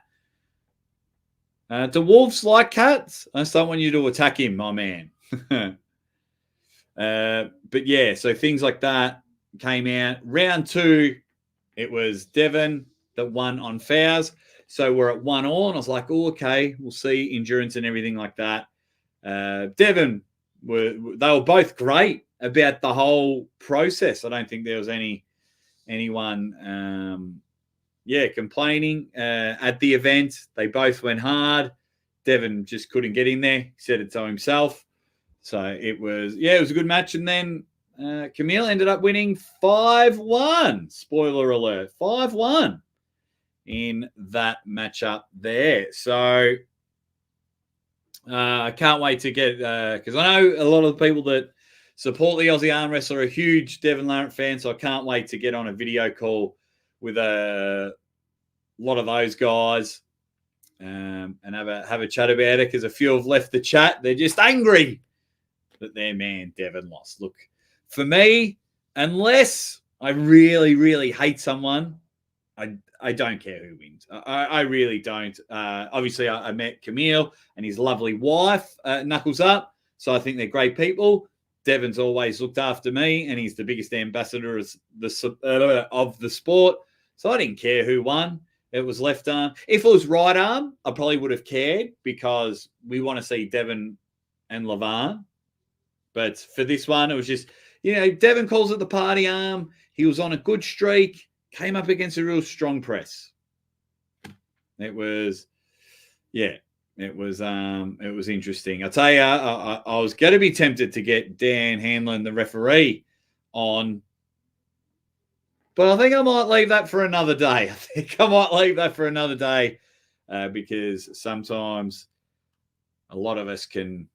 Do wolves like cats? I just don't want you to attack him, my man. But yeah, so things like that came out. Round 2, it was Devon that won on fouls. So we're at 1-1, and I was like, oh, okay, we'll see endurance and everything like that. Devon, they were both great about the whole process. I don't think there was anyone complaining at the event. They both went hard. Devon just couldn't get in there. He said it to himself. So it was a good match. And then Camille ended up winning 5-1. Spoiler alert, 5-1 in that matchup there. So I can't wait to get because I know a lot of the people that support the Aussie arm wrestler. A huge Devon Larratt fan, so I can't wait to get on a video call with a lot of those guys and have a chat about it, because a few have left the chat. They're just angry that their man Devon lost. Look, for me, unless I really, really hate someone, I don't care who wins. I really don't. Obviously, I met Camille and his lovely wife, Knuckles Up. So I think they're great people. Devon's always looked after me, and he's the biggest ambassador of the sport. So I didn't care who won. It was left arm. If it was right arm, I probably would have cared, because we want to see Devon and Levan. But for this one, it was just, Devon calls it the party arm. He was on a good streak, came up against a real strong press. It was interesting. I'll tell you, I was going to be tempted to get Dan Hanlon, the referee, on, but I think I might leave that for another day. Because sometimes a lot of us can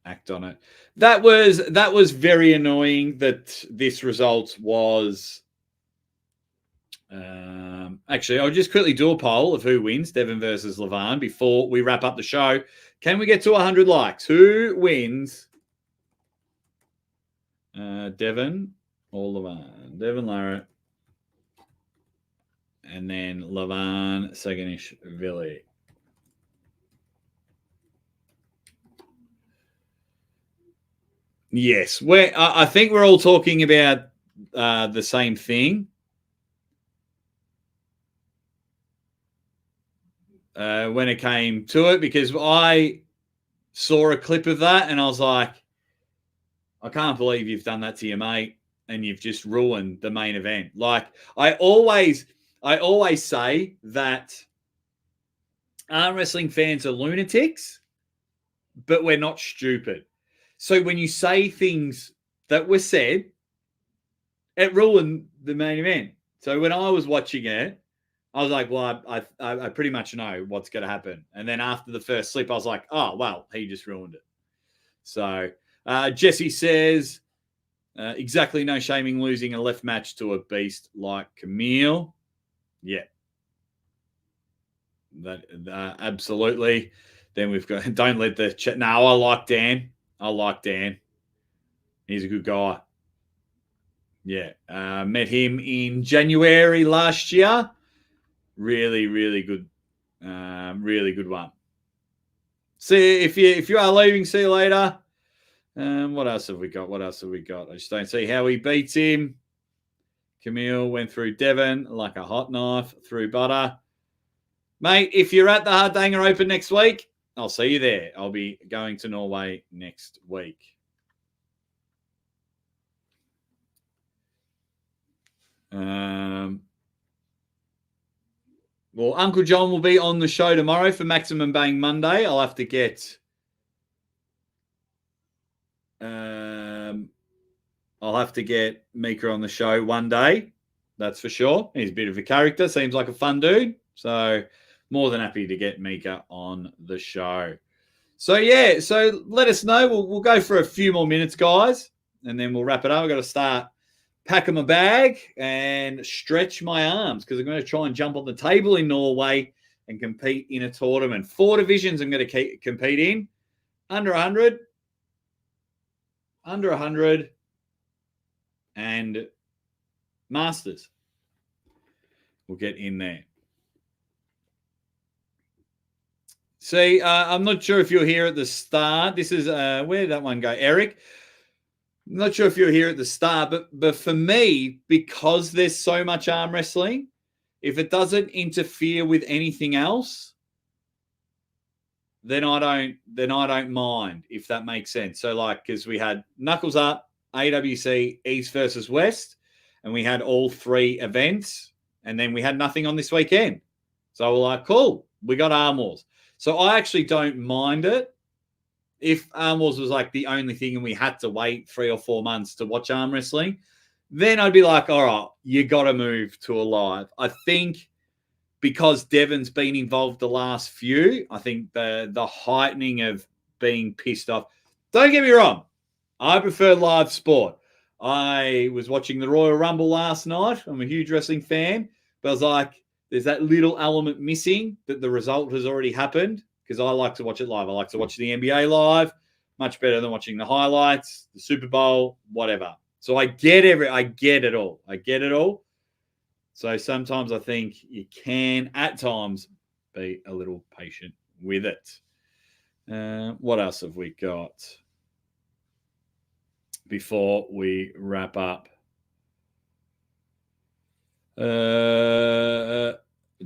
act on it. That was very annoying that this result was. Actually, I'll just quickly do a poll of who wins, Devon versus Levan, before we wrap up the show. Can we get to 100 likes? Who wins? Devon or Levan? Devon Larratt. And then Levan Saganishvili. Yes, I think we're all talking about the same thing. When it came to it, because I saw a clip of that and I was like, I can't believe you've done that to your mate and you've just ruined the main event. Like, I always say that arm wrestling fans are lunatics, but we're not stupid. So when you say things that were said, it ruined the main event. So when I was watching it, I was like, well, I pretty much know what's going to happen. And then after the first slip, I was like, oh, well, he just ruined it. So Jesse says, exactly, no shaming losing a left match to a beast like Camille. Yeah. That absolutely. Then we've got, don't let the chat. No, I like Dan. He's a good guy. Yeah. Met him in January last year. Really, really good. Really good one. See, if you are leaving, see you later. What else have we got? I just don't see how he beats him. Camille went through Devon like a hot knife through butter. Mate, if you're at the Hardanger Open next week, I'll see you there. I'll be going to Norway next week. Well, Uncle John will be on the show tomorrow for Maximum Bang Monday. I'll have to get Mika on the show one day. That's for sure. He's a bit of a character. Seems like a fun dude. So more than happy to get Mika on the show. So, yeah. So let us know. We'll go for a few more minutes, guys, and then we'll wrap it up. I've got to start packing my bag and stretch my arms because I'm going to try and jump on the table in Norway and compete in a tournament. 4 divisions I'm going to compete in. Under 100, and Masters. We'll get in there. See, I'm not sure if you're here at the start. This is, where did that one go? Eric? I'm not sure if you're here at the start, but for me, because there's so much arm wrestling, if it doesn't interfere with anything else, then I don't mind, if that makes sense. So, like, because we had Knuckles Up, AWC, East versus West, and we had all 3 events, and then we had nothing on this weekend. So we're like, cool, we got Armwars. So I actually don't mind it. If Armwars was like the only thing and we had to wait 3 or 4 months to watch arm wrestling, then I'd be like, all right, you got to move to a live. I think because Devon's been involved the last few, I think the heightening of being pissed off. don't get me wrong. I prefer live sport. I was watching the Royal Rumble last night. I'm a huge wrestling fan, but I was like, there's that little element missing that the result has already happened because I like to watch it live. I like to watch the NBA live, much better than watching the highlights, the Super Bowl, whatever. So I get it all. I get it all. So sometimes I think you can, at times, be a little patient with it. What else have we got before we wrap up?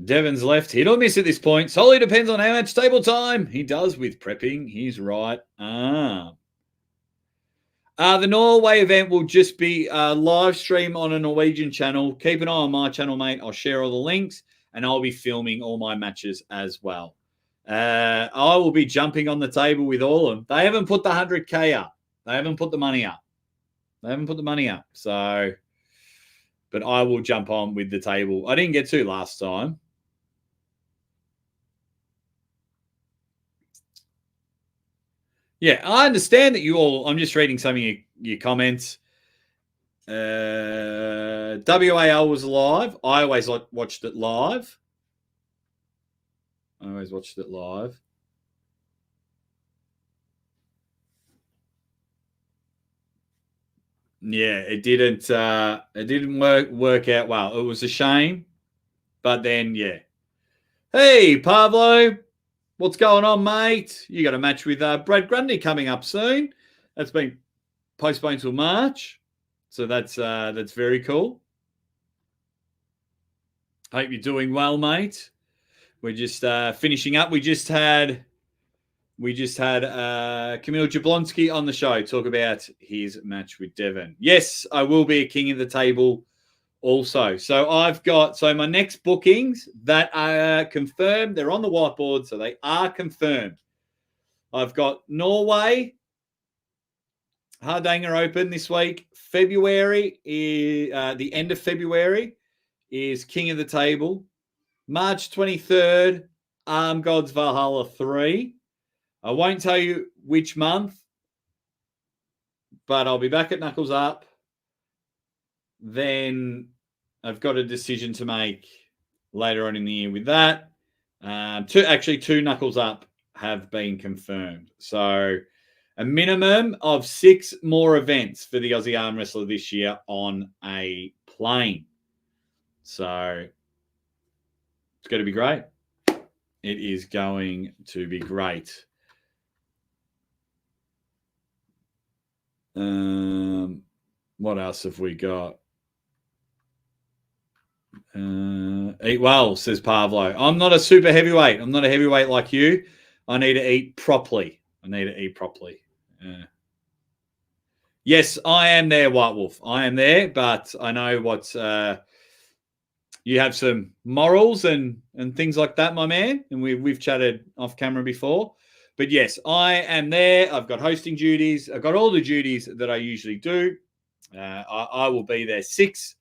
Devon's left. Hit or miss at this point. Solely depends on how much table time he does with prepping his right arm. The Norway event will just be a live stream on a Norwegian channel. Keep an eye on my channel, mate. I'll share all the links, and I'll be filming all my matches as well. I will be jumping on the table with all of them. They haven't put the 100K up. They haven't put the money up. So, but I will jump on with the table. I didn't get to last time. Yeah, I understand that you all. I'm just reading some of your comments. WAL was live. I always watched it live. Yeah, it didn't work out well. It was a shame, but then yeah. Hey, Pablo. What's going on, mate? You got a match with Brad Grundy coming up soon. That's been postponed till March, so that's very cool. Hope you're doing well, mate. We're just finishing up. We just had Camil Jablonski on the show talk about his match with Devon. Yes, I will be a king of the table also. So I've got my next bookings that are confirmed. They're on the whiteboard, so they are confirmed. I've got Norway, Hardanger Open this week. February is the end of February is King of the Table. March 23rd, Arm Gods Valhalla 3. I won't tell you which month, but I'll be back at Knuckles Up. Then I've got a decision to make later on in the year with that. Two Knuckles Up have been confirmed. So a minimum of 6 more events for the Aussie Arm Wrestler this year on a plane. So it's going to be great. It is going to be great. What else have we got? Eat well, says Pavlo. I'm not a super heavyweight. I'm not a heavyweight like you. I need to eat properly. Yes, I am there, White Wolf. I am there, but I know what you have some morals and things like that, my man. And we've chatted off camera before. But yes, I am there. I've got hosting duties. I've got all the duties that I usually do. I will be there. 6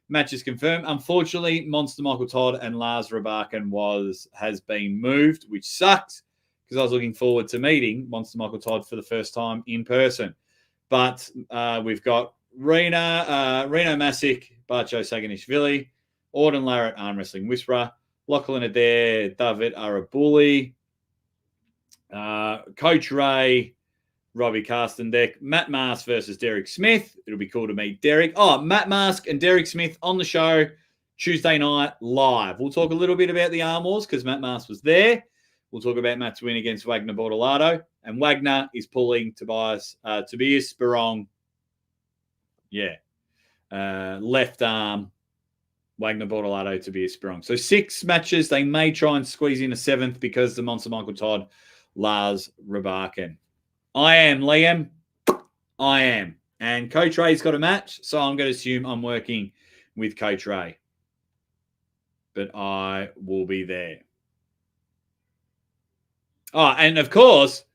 matches confirmed. Unfortunately, Monster Michael Todd and Lars Rabakin has been moved, which sucks because I was looking forward to meeting Monster Michael Todd for the first time in person. But we've got Reno Masick, Barcho Saganishvili, Auden Larratt, Arm Wrestling Whisperer, Lachlan Adair, David Arabuli, Coach Ray, Robbie Carstendeck, Matt Mask versus Derek Smith. It'll be cool to meet Derek. Oh, Matt Mask and Derek Smith on the show Tuesday night live. We'll talk a little bit about the Armwars because Matt Mask was there. We'll talk about Matt's win against Wagner Bortolato. And Wagner is pulling Tobias Sperong. Yeah. Left arm, Wagner Bortolato, Tobias Sperong. So 6 matches. They may try and squeeze in a 7th because the Monster Michael Todd, Lars Rabakin. I am, Liam. I am. And Coach Ray's got a match, so I'm going to assume I'm working with Coach Ray. But I will be there. Oh, and of course,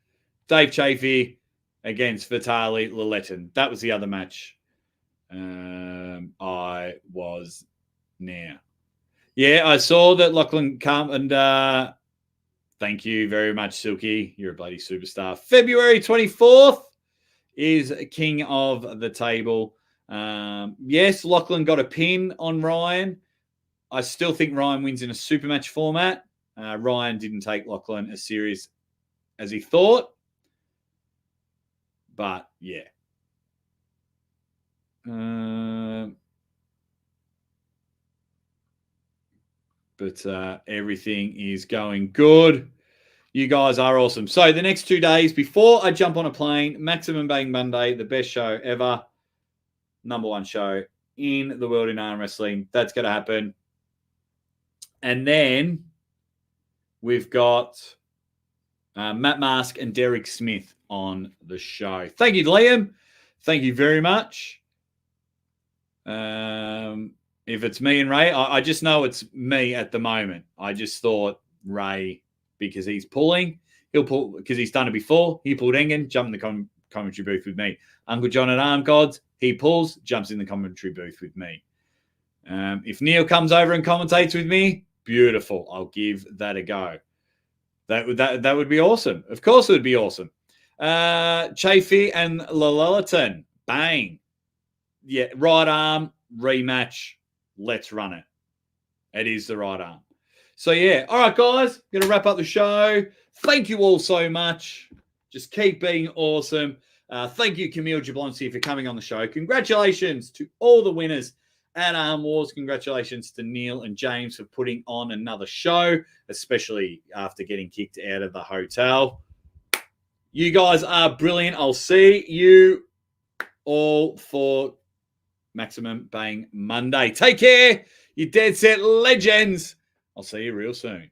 Dave Chafee against Vitaly Laletin. That was the other match I was near. Yeah, I saw that Lachlan come and thank you very much, Silky. You're a bloody superstar. February 24th, is king of the table. Yes, Lachlan got a pin on Ryan. I still think Ryan wins in a super match format. Ryan didn't take Lachlan as serious as he thought. But, yeah. But everything is going good. You guys are awesome. So the next 2 days before I jump on a plane, Maximum Bang Monday, the best show ever. #1 show in the world in arm wrestling. That's going to happen. And then we've got Matt Mask and Derek Smith on the show. Thank you, Liam. Thank you very much. If it's me and Ray, I just know it's me at the moment. I just thought Ray, because he's pulling, he'll pull because he's done it before. He pulled Engen, jumped in the commentary booth with me. Uncle John at Arm Gods, he pulls, jumps in the commentary booth with me. If Neil comes over and commentates with me, beautiful. I'll give that a go. That would be awesome. Of course, it would be awesome. Chafee and Lulliton, bang. Yeah, right arm, rematch. Let's run it. It is the right arm. So, yeah. All right, guys. Going to wrap up the show. Thank you all so much. Just keep being awesome. Thank you, Kamil Jablonski, for coming on the show. Congratulations to all the winners at Armwars. Congratulations to Neil and James for putting on another show, especially after getting kicked out of the hotel. You guys are brilliant. I'll see you all for Maximum Bang Monday. Take care, you dead set legends. I'll see you real soon.